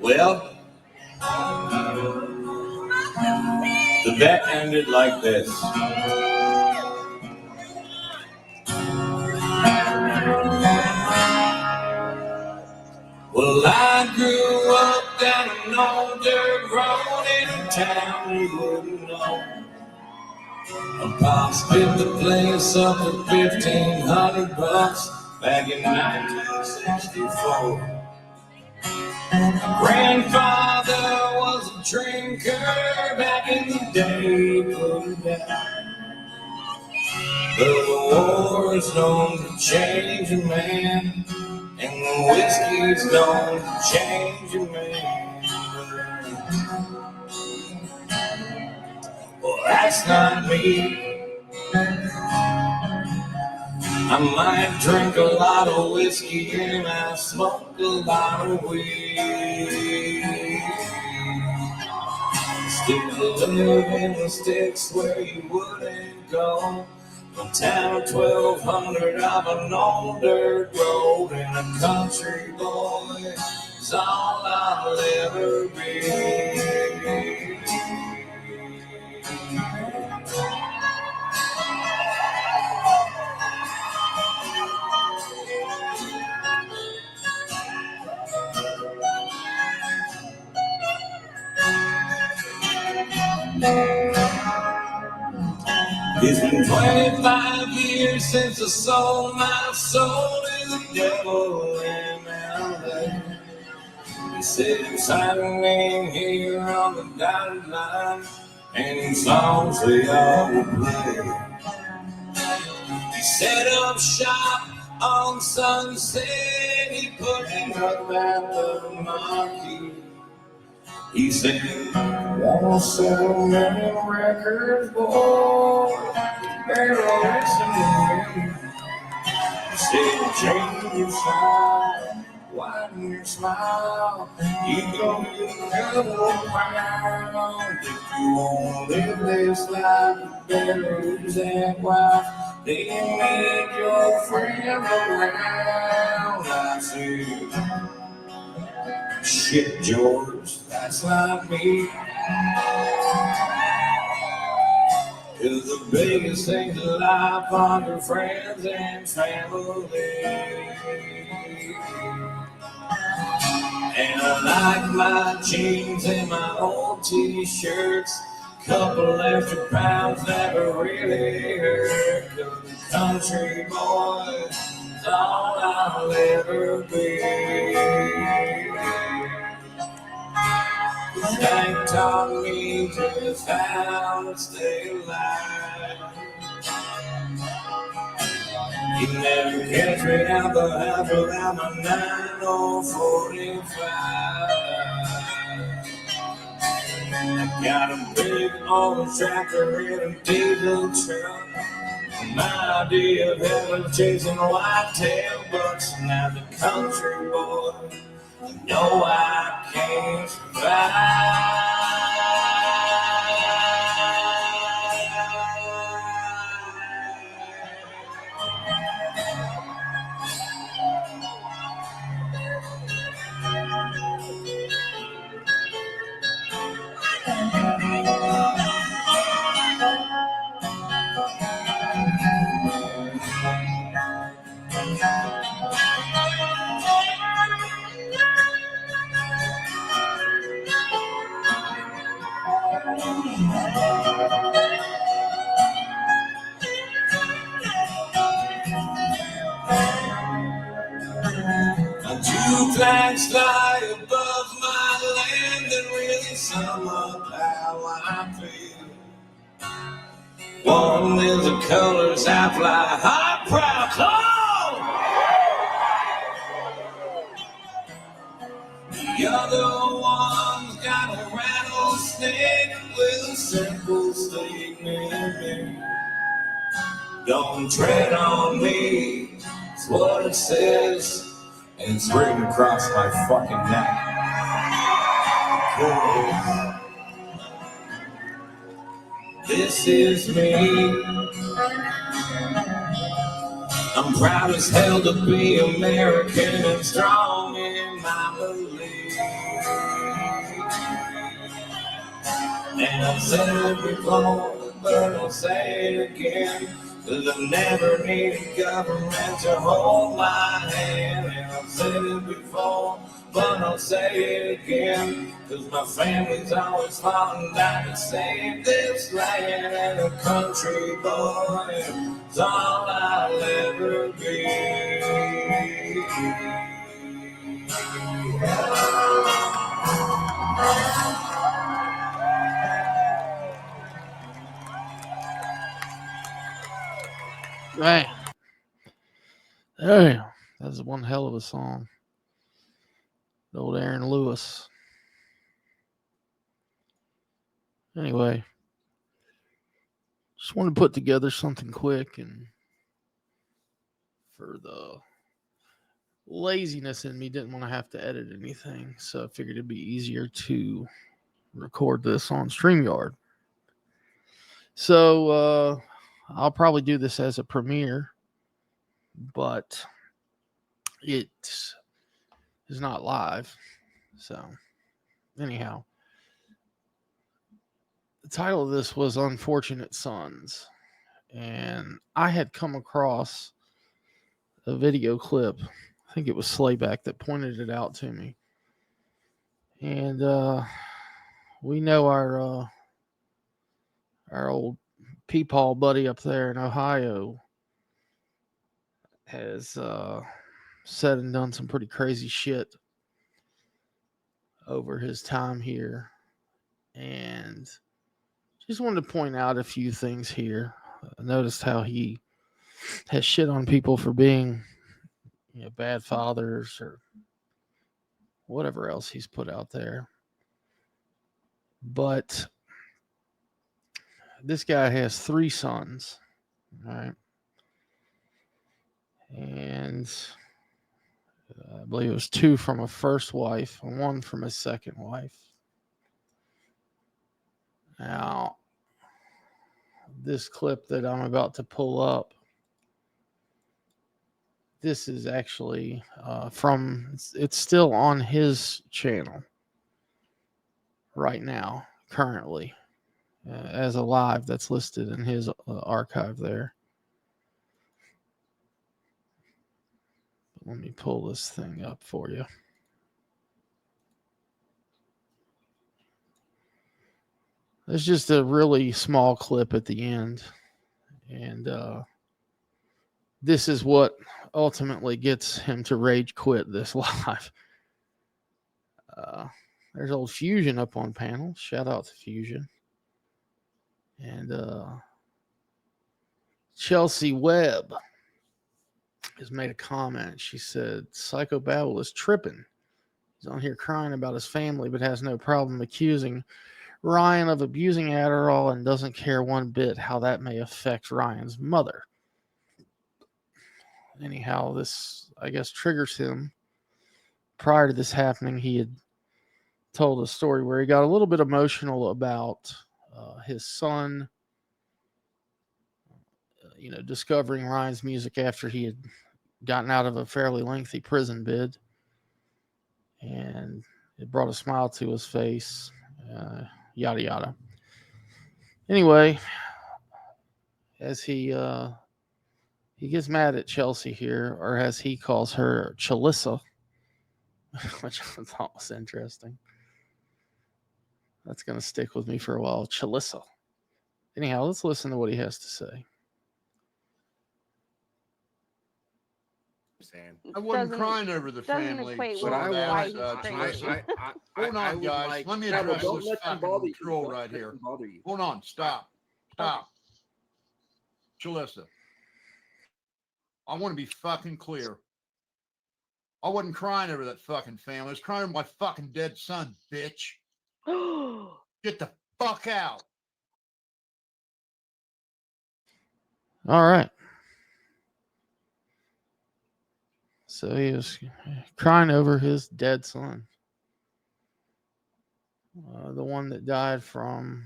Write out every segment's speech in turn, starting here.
Well, the bet ended like this. Well, I grew up down an old dirt road in a town you wouldn't know. A pop split the place up for $1,500 back in 1964. Grandfather was a drinker back in the day, put it down. But the war is known to change a man, and the whiskey's known to change a man. Well, that's not me. I might drink a lot of whiskey and I smoke a lot of weed. Still live in the sticks where you wouldn't go. A town of 1,200 of an old dirt road, and a country boy is all I'll ever be. It's been 25 years since I sold my soul to the devil in LA. He said, sign your name here on the dotted line, and in songs they all will play. He set up shop on Sunset, he put him up at the marquee. He said, won't sell many records, boy, better listen to me. He said, change your side, widen your smile. You gon' get a couple pounds. If you wanna live this life, you better lose that wife. Then make your friend around. I said, shit, George, that's not me. 'Cause the biggest things in life are your friends and family. And I like my jeans and my old t-shirts. Couple extra pounds never really hurt. 'Cause the country boy is all I'll ever be. Hank taught me just how to stay alive. You never catch me out the house without my 9 or 45. I got a big old tractor and a diesel truck. My idea of heaven chasing whitetail bucks. Now the country boy, no, I can't survive. Two flags fly above my land and really sum up how I feel. One is the colors I fly high, proud, close. The other one's got a rattlesnake with a simple statement. Don't tread on me, it's what it says. And it's written across my fucking neck. This is me. I'm proud as hell to be American and strong in my belief. And I've said it before, but I'll say it again. 'Cause I've never needed government to hold my hand. And I've said it before, but I'll say it again. 'Cause my family's always fought and died to save this land. And a country boy is all I'll ever be. Man, damn, that's one hell of a song. The old Aaron Lewis. Anyway, just wanted to put together something quick, and for the laziness in me, didn't want to have to edit anything, so I figured it'd be easier to record this on StreamYard. So I'll probably do this as a premiere, but it is not live. So anyhow, the title of this was Unfortunate Sons, and I had come across a video clip. I think it was Slayback that pointed it out to me. And we know our old Peepaw buddy up there in Ohio has said and done some pretty crazy shit over his time here. And just wanted to point out a few things here. I noticed how he has shit on people for being, bad fathers or whatever else he's put out there. But this guy has 3 sons, right? And I believe it was 2 from a first wife and 1 from a second wife. Now, this clip that I'm about to pull up, this is actually it's still on his channel right now, currently, as a live that's listed in his archive there. Let me pull this thing up for you. There's just a really small clip at the end. And this is what ultimately gets him to rage quit this live. There's old Fusion up on panel. Shout out to Fusion. And Chelsea Webb has made a comment. She said, Psychobabble is tripping. He's on here crying about his family, but has no problem accusing Ryan of abusing Adderall and doesn't care one bit how that may affect Ryan's mother. Anyhow, this, I guess, triggers him. Prior to this happening, he had told a story where he got a little bit emotional about his son, discovering Ryan's music after he had gotten out of a fairly lengthy prison bid. And it brought a smile to his face, yada, yada. Anyway, as he gets mad at Chelsea here, or as he calls her, Chalissa, which I thought was interesting. That's going to stick with me for a while. Chalissa. Anyhow, let's listen to what he has to say. I wasn't crying over the family. But I want. Hold on, guys. Let me address this fucking troll right here. Hold on. Stop. Chalissa. I want to be fucking clear. I wasn't crying over that fucking family. I was crying over my fucking dead son, bitch. Get the fuck out. All right. So he was crying over his dead son. The one that died from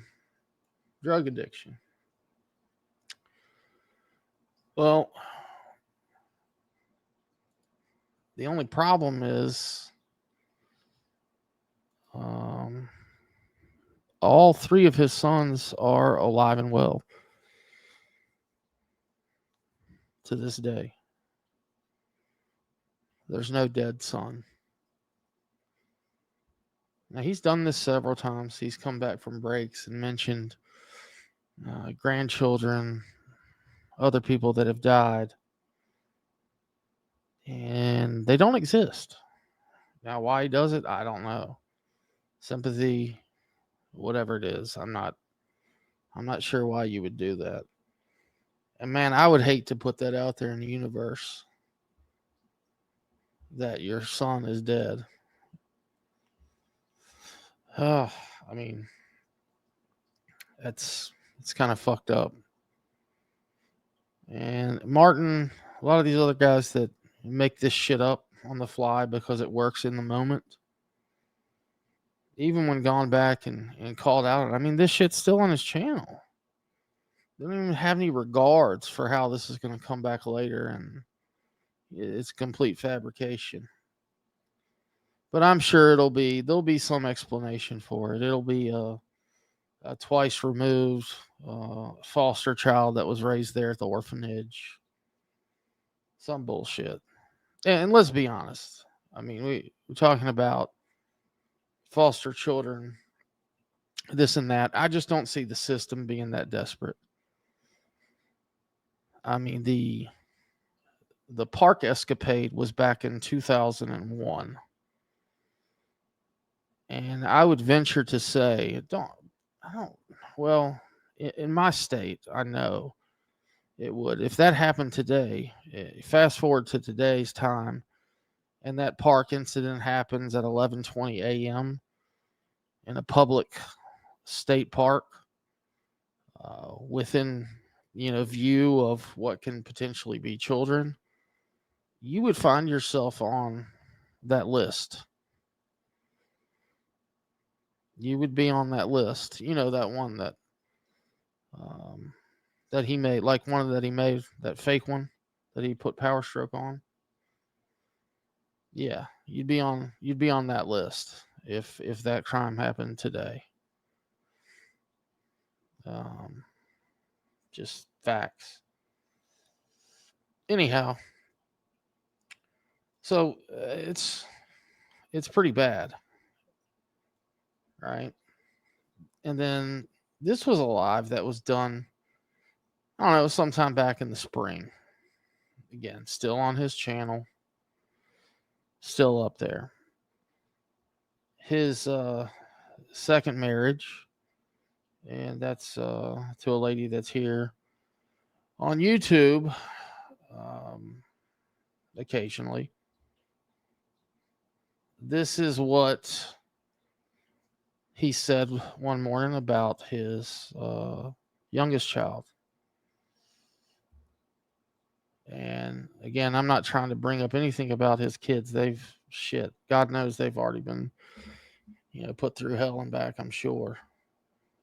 drug addiction. Well, the only problem is all 3 of his sons are alive and well to this day. There's no dead son. Now, he's done this several times. He's come back from breaks and mentioned grandchildren, other people that have died, and they don't exist. Now, why he does it, I don't know. Sympathy, whatever it is, I'm not sure why you would do that. And man, I would hate to put that out there in the universe that your son is dead. I mean, it's kind of fucked up. And Martin, a lot of these other guys that make this shit up on the fly because it works in the moment, even when gone back and called out, I mean, this shit's still on his channel. They don't even have any regards for how this is going to come back later, and it's complete fabrication. But I'm sure there'll be some explanation for it. It'll be a twice removed foster child that was raised there at the orphanage. Some bullshit. And let's be honest. I mean, we're talking about foster children, this and that. I just don't see the system being that desperate. I mean, the park escapade was back in 2001. And I would venture to say, well, in my state, I know it would. If that happened today, fast forward to today's time, and that park incident happens at 11:20 a.m. in a public state park, within view of what can potentially be children, you would find yourself on that list. You would be on that list. That one that he made, like one that he made, that fake one that he put Power Stroke on. Yeah, you'd be on that list if that crime happened today. Just facts. Anyhow, so it's pretty bad, right? And then this was a live that was done, I don't know, sometime back in the spring. Again, still on his channel, still up there. His second marriage, and that's to a lady that's here on YouTube occasionally. This is what he said one morning about his youngest child. And again, I'm not trying to bring up anything about his kids. God knows they've already been, put through hell and back, I'm sure.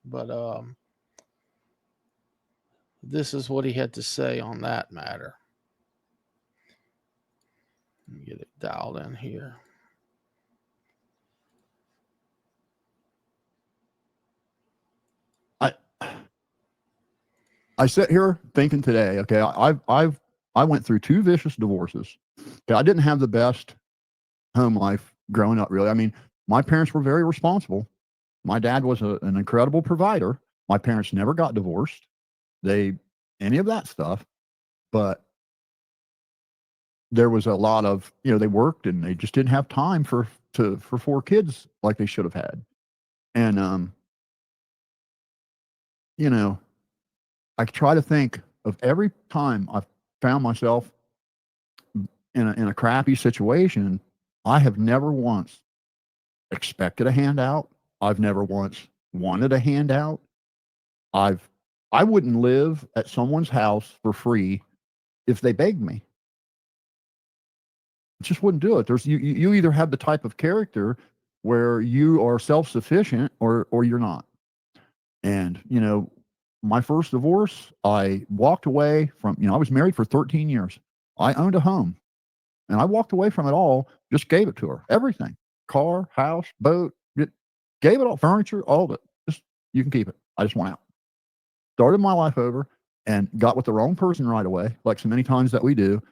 But this is what he had to say on that matter. Let me get it dialed in here. I sit here thinking today, okay, I went through 2 vicious divorces. Okay, I didn't have the best home life growing up, really. I mean, my parents were very responsible. My dad was an incredible provider. My parents never got divorced. Any of that stuff. But there was a lot of, they worked and they just didn't have time for 4 kids like they should have had. And, I try to think of every time I've found myself in a crappy situation. I have never once expected a handout. I've never once wanted a handout. I wouldn't live at someone's house for free if they begged me. I just wouldn't do it. You either have the type of character where you are self-sufficient or you're not. And, my first divorce, I walked away from, I was married for 13 years. I owned a home and I walked away from it all, just gave it to her. Everything, car, house, boat, gave it all, furniture, all of it. Just You can keep it. I just want out. Started my life over and got with the wrong person right away, like so many times that we do,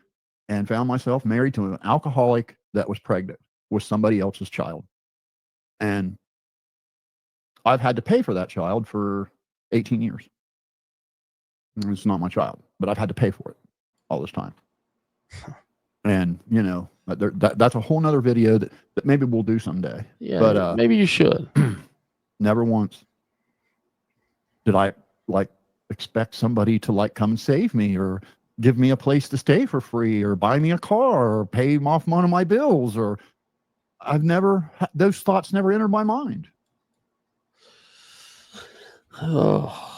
and found myself married to an alcoholic that was pregnant with somebody else's child. And I've had to pay for that child for 18 years. It's not my child, but I've had to pay for it all this time. And, you know, that's a whole nother video that maybe we'll do someday. Yeah, but maybe you should. Never once did I like expect somebody to like come and save me or give me a place to stay for free or buy me a car or pay off one of my bills. Or I've never, those thoughts never entered my mind. Oh.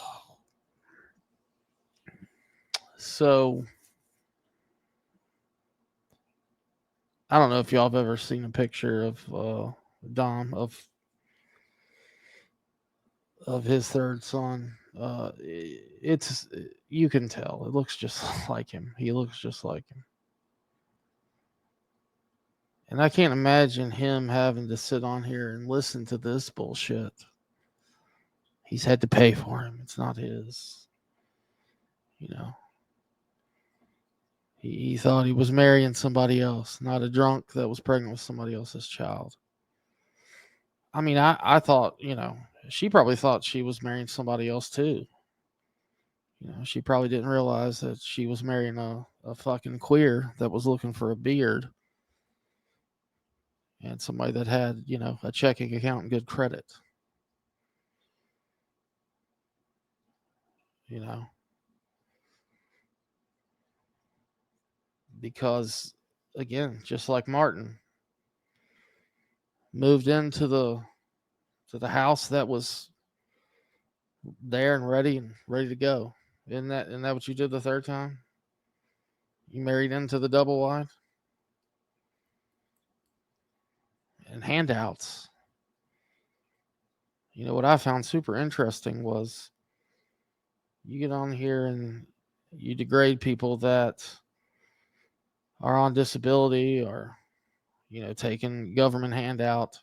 So I don't know if y'all have ever seen a picture of Dom of his third son. It's, you can tell it looks just like him. He looks just like him. And I can't imagine him having to sit on here and listen to this bullshit. He's had to pay for him. It's not his. You know. He thought he was marrying somebody else, not a drunk that was pregnant with somebody else's child. I mean, I thought, you know, she probably thought she was marrying somebody else too. You know, she probably didn't realize that she was marrying a fucking queer that was looking for a beard and somebody that had, you know, a checking account and good credit. You know, because again, just like Martin moved into the house that was there and ready to go. Isn't that what you did the third time? You married into the double wide? And handouts. You know what I found super interesting was you get on here and you degrade people that are on disability or, you know, taking government handout.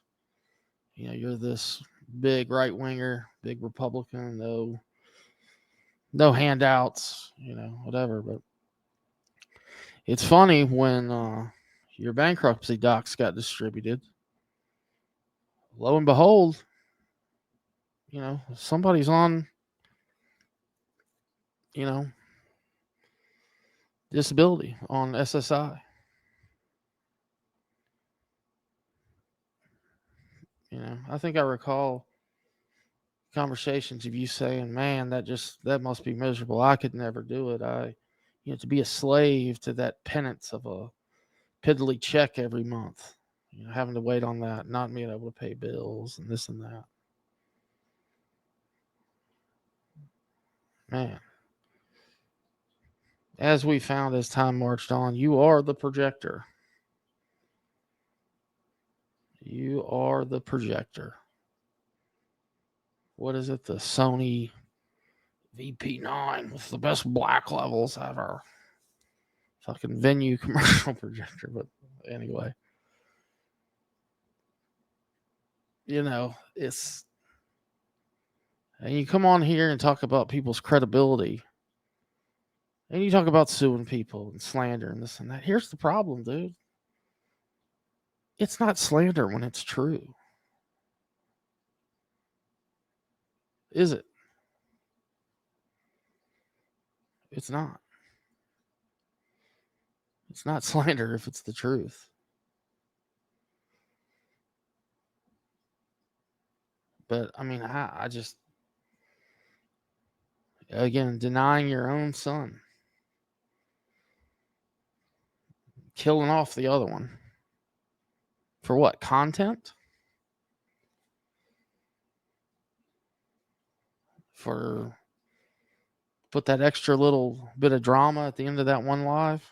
You know, you're this big right winger, big Republican, no handouts, you know, whatever. But it's funny when your bankruptcy docs got distributed. Lo and behold, you know, somebody's on, you know, disability on SSI. You know, I think I recall conversations of you saying, "Man, that must be miserable. I could never do it. To be a slave to that penance of a piddly check every month. You know, having to wait on that, not being able to pay bills and this and that." Man, as we found as time marched on, you are the projector. You are the projector. What is it? The Sony VP9 with the best black levels ever. Fucking venue commercial projector. But anyway, you know, it's, and you come on here and talk about people's credibility, and you talk about suing people and slander and this and that. Here's the problem, dude. It's not slander when it's true. Is it? It's not. It's not slander if it's the truth. But I mean, I just, again, denying your own son, killing off the other one. For what? Content? For put that extra little bit of drama at the end of that one live?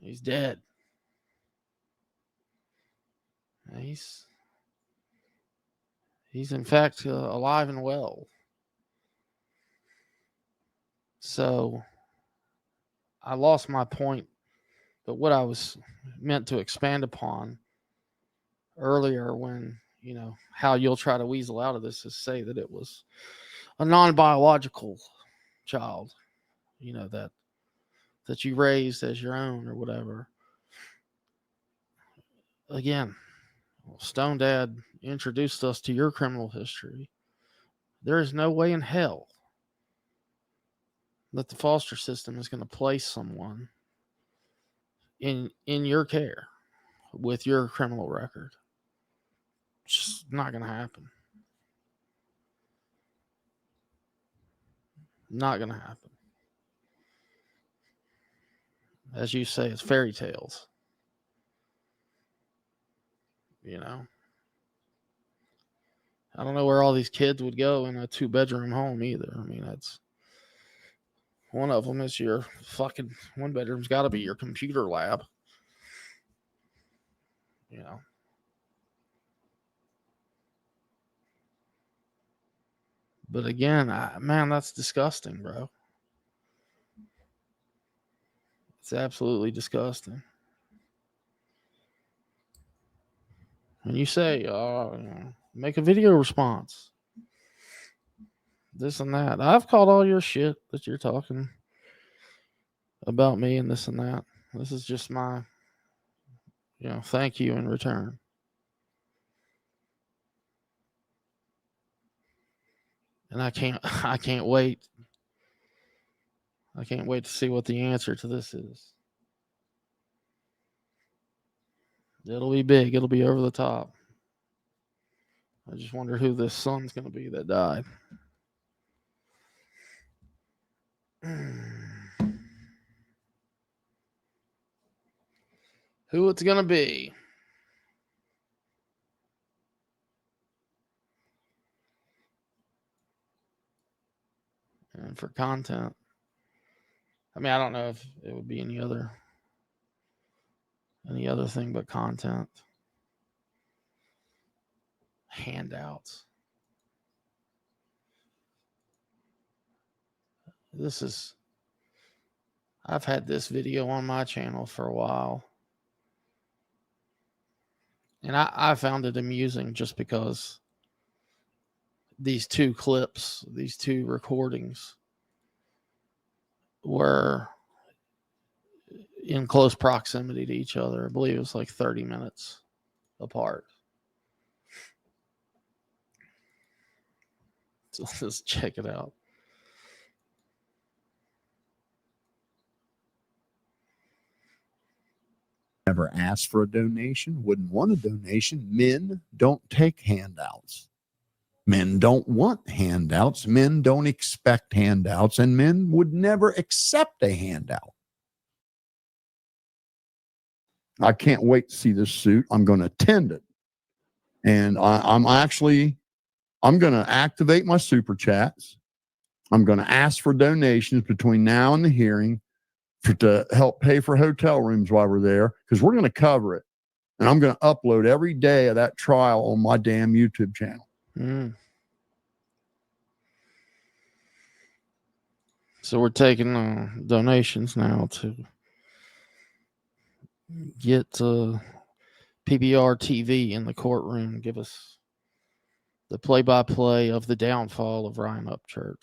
He's dead. He's in fact alive and well. So I lost my point, but what I was meant to expand upon earlier when how you'll try to weasel out of this is say that it was a non-biological child, that you raised as your own or whatever. Again, Stone Dad introduced us to your criminal history. There is no way in hell that the foster system is going to place someone in your care with your criminal record. It's just not going to happen. Not going to happen. As you say, it's fairy tales. I don't know where all these kids would go in a 2-bedroom home either. I mean, that's one of them is your fucking one bedroom's got to be your computer lab. But again, man, that's disgusting, bro. It's absolutely disgusting. And you say, make a video response. This and that. I've called all your shit that you're talking about me and this and that. This is just my, thank you in return. And I can't wait. I can't wait to see what the answer to this is. It'll be big. It'll be over the top. I just wonder who this son's going to be that died. Who it's going to be. And for content, I mean, I don't know if it would be any other thing but content. Handouts. I've had this video on my channel for a while. And I found it amusing just because these two clips, these two recordings were in close proximity to each other. I believe it was like 30 minutes apart. So let's check it out. Never asked for a donation, wouldn't want a donation. Men don't take handouts. Men don't want handouts. Men don't expect handouts, and men would never accept a handout. I can't wait to see this suit. I'm going to attend it. And I'm going to activate my super chats. I'm going to ask for donations between now and the hearing to help pay for hotel rooms while we're there, because we're going to cover it. And I'm going to upload every day of that trial on my damn YouTube channel. So we're taking donations now to get PBR TV in the courtroom. Give us the play-by-play of the downfall of Ryan Upchurch.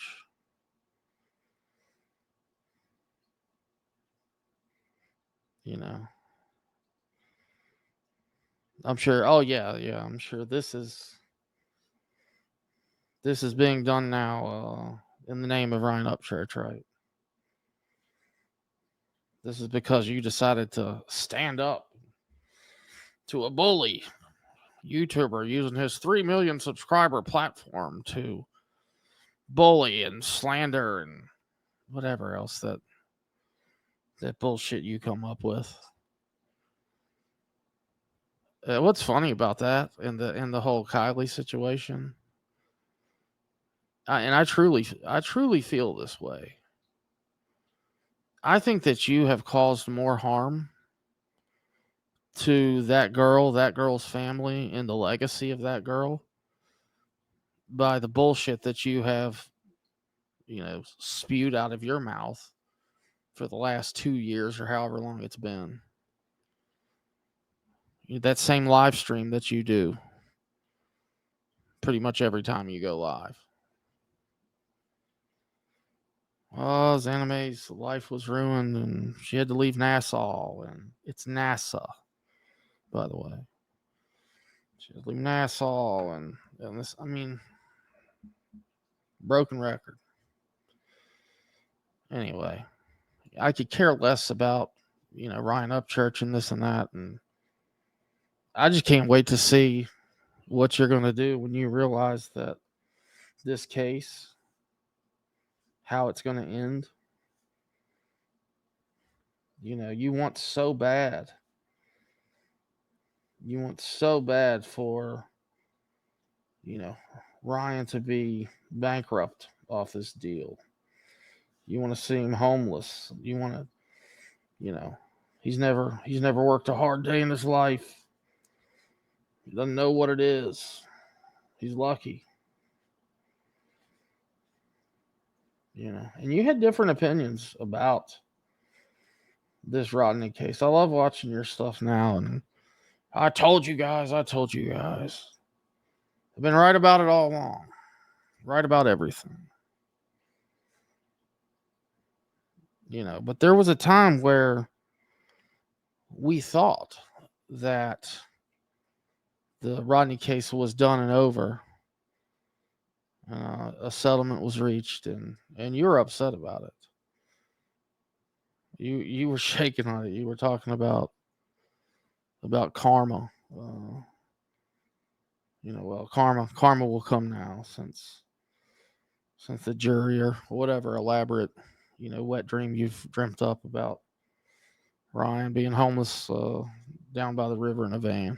I'm sure. Oh yeah. I'm sure this is being done now in the name of Ryan Upchurch, right? This is because you decided to stand up to a bully YouTuber using his 3 million subscriber platform to bully and slander and whatever else that bullshit you come up with. What's funny about that in the whole Kylie situation, and I truly feel this way. I think that you have caused more harm to that girl's family, and the legacy of that girl by the bullshit that you have, spewed out of your mouth for the last 2 years or however long it's been. That same live stream that you do pretty much every time you go live. Oh, Xaname's life was ruined and she had to leave Nassau. And it's NASA, by the way. She had to leave Nassau. And this, I mean, broken record. Anyway, I could care less about, Ryan Upchurch and this and that. And I just can't wait to see what you're going to do when you realize that this case, how it's going to end. You want so bad. You want so bad for, Ryan to be bankrupt off this deal. You want to see him homeless. You want to, he's never worked a hard day in his life. He doesn't know what it is. He's lucky. And you had different opinions about this Rodney case. I love watching your stuff now, and I told you guys. I've been right about it all along. Right about everything. But there was a time where we thought that the Rodney case was done and over. A settlement was reached, and you were upset about it. You were shaking on it. You were talking about karma. Karma will come now since the jury or whatever elaborate, wet dream you've dreamt up about Ryan being homeless down by the river in a van.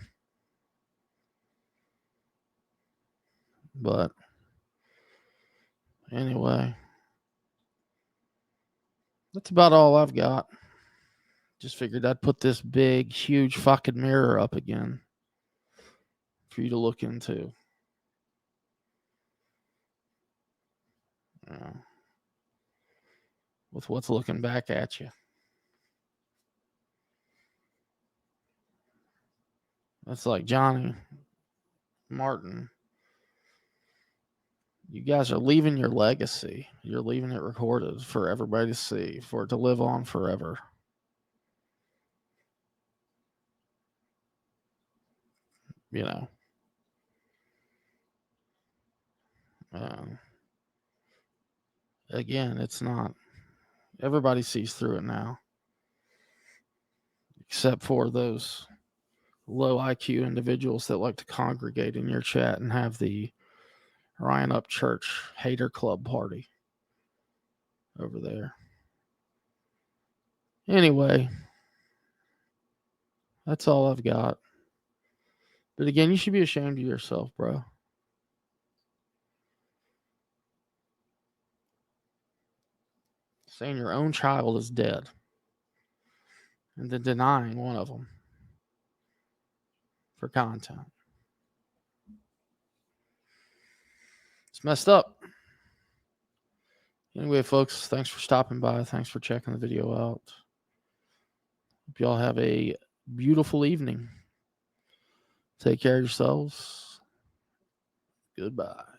But anyway, that's about all I've got. Just figured I'd put this big, huge fucking mirror up again for you to look into. With what's looking back at you. That's like Johnny Martin. You guys are leaving your legacy. You're leaving it recorded for everybody to see, for it to live on forever. Again, it's not. Everybody sees through it now. Except for those low IQ individuals that like to congregate in your chat and have the Ryan Upchurch hater club party over there. Anyway, that's all I've got. But again, you should be ashamed of yourself, bro. Saying your own child is dead and then denying one of them for content. It's messed up. Anyway, folks, thanks for stopping by. Thanks for checking the video out. Hope y'all have a beautiful evening. Take care of yourselves. Goodbye.